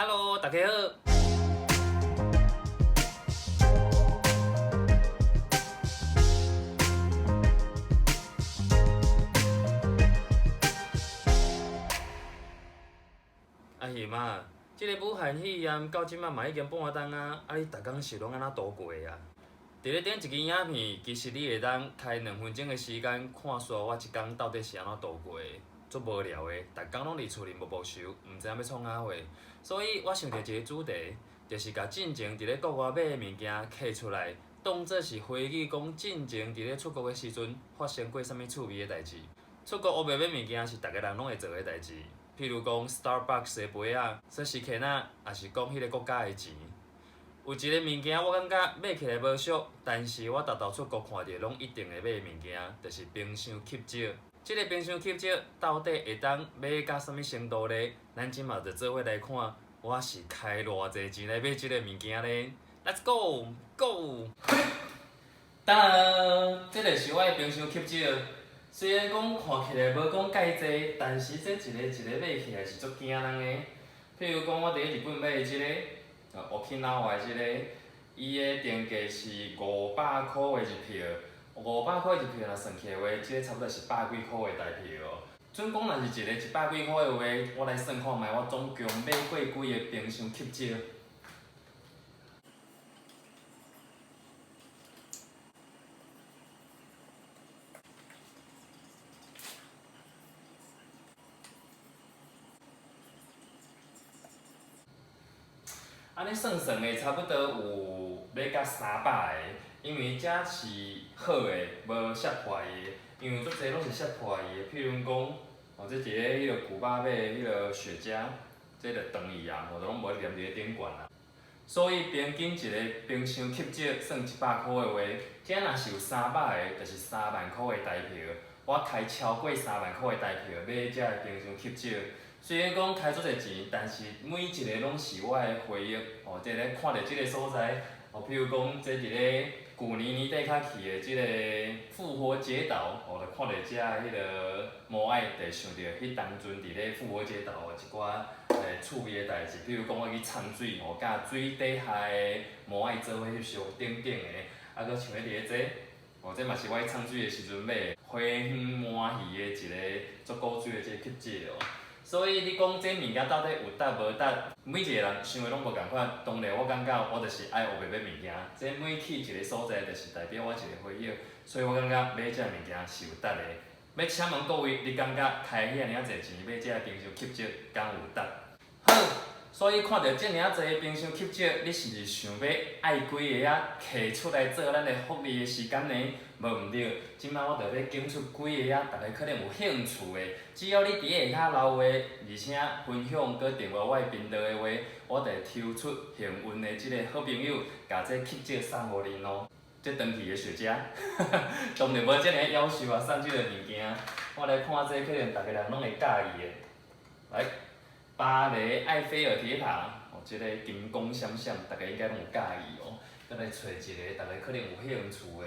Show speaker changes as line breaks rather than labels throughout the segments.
Hello，大家好。阿姨啊，即个武汉肺炎到即马嘛已经半个冬啊，你逐工是拢安怎度过啊？伫咧顶一支影片，其实你会当开2分钟的时间看煞我一工到底是安怎度过的，足无聊的，逐工拢伫厝里无收，毋知影要创啥货。所以我想到一个主题，就是甲进前伫咧国外买的物件摕出来，当做是回忆讲进前伫咧出国的时阵发生过啥物趣味的代志。出国学买物件是逐个人拢会做的代志。譬如讲 Starbucks 的杯仔、寿司肯仔，也是讲迄个国家的钱。有一个物件我感觉买起来无俗，但是我逐道出国看到拢一定会买的物件，就是冰箱吸少。即个冰箱吸少到底会当买到啥物程度呢？咱即马就做伙来看，我是开偌济钱来买即个物件呢 ？Let's go go！当，即个是我的冰箱吸少。虽然讲看起来无讲介济，但是这一个一个买起来是足惊人的。譬如讲，我伫咧日本买的即个，Okinawa 的即个，伊的定价是500块的一票，500块一票若算起来话，即个差不多是100几块的台票哦。准讲若是一个100几块的话，我来算看卖，我总共买过几个冰箱吸少。安尼算算的，差不多有要到300个，因为遮是好的，无摔破的。因为足侪拢是摔破的，譬如讲，这一个迄个古巴买的迄个雪茄，这就断去啊，都拢无粘伫咧顶管啊。所以平均一个冰箱吸少算100块的话，遮若是有300个，就是3万块的台票。我开超过3万块的台票买遮个冰箱吸少。虽然讲开足侪钱，但是每一个拢是我的回忆。即个看到即个所在，譬如讲，这伫咧旧年年底较去的即个复活节岛，就看到遮迄个摩艾，就想到迄当阵伫咧复活节岛一寡趣味的代志，比如讲我去冲水，甲水底下的摩艾做伙翕相等等的，搁像迄个这嘛是我去冲水的时阵买的，花园鳗鱼的一个足古锥的这个吸子哦。所以你讲这物件到底有值无值？每一个人想的拢无共款。当然，我感觉我就是爱学袂买物件。这每去一个所在，就是代表我一个回忆。所以我感觉买这物件是有值的。要请问各位，你感觉开遐尔济钱买这冰箱吸少，敢有值？好，所以看到这尔济冰箱吸少，你是毋是想要爱几个啊？摕出来做咱的福利的时间呢？无毋对，即摆我着要拣出几个啊，大家可能有兴趣的。只要你伫下骹留话，而且分享搁订阅我的频道的话，我着会抽出幸运的即个好朋友，甲这吸少送互恁哦。这长期的雪茄，当然无遮尔夭寿啊，送即个物件。我来看这可能逐个人拢会介意的。来，巴黎埃菲尔铁塔，即个金光闪闪，逐个应该拢有介意哦。再来找一个逐个可能有兴趣的。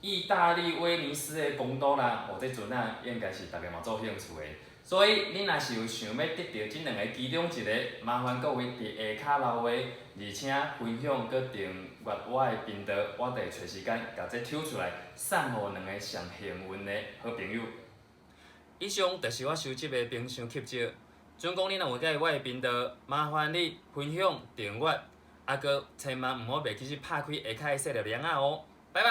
意大利威尼斯的公都啦，这阵啊，应该是大家嘛做兴趣的。所以你若是有想要得到即2个其中一个，麻烦各位伫下骹留话，而且分享搁订阅我的频道，我会找时间甲这抽出来，送互2个上幸运的好朋友。以上就是我收集的冰箱吸少。准讲你若有介我的频道，麻烦你分享订阅，搁千万毋好袂记去拍开下骹的小铃仔哦。拜拜。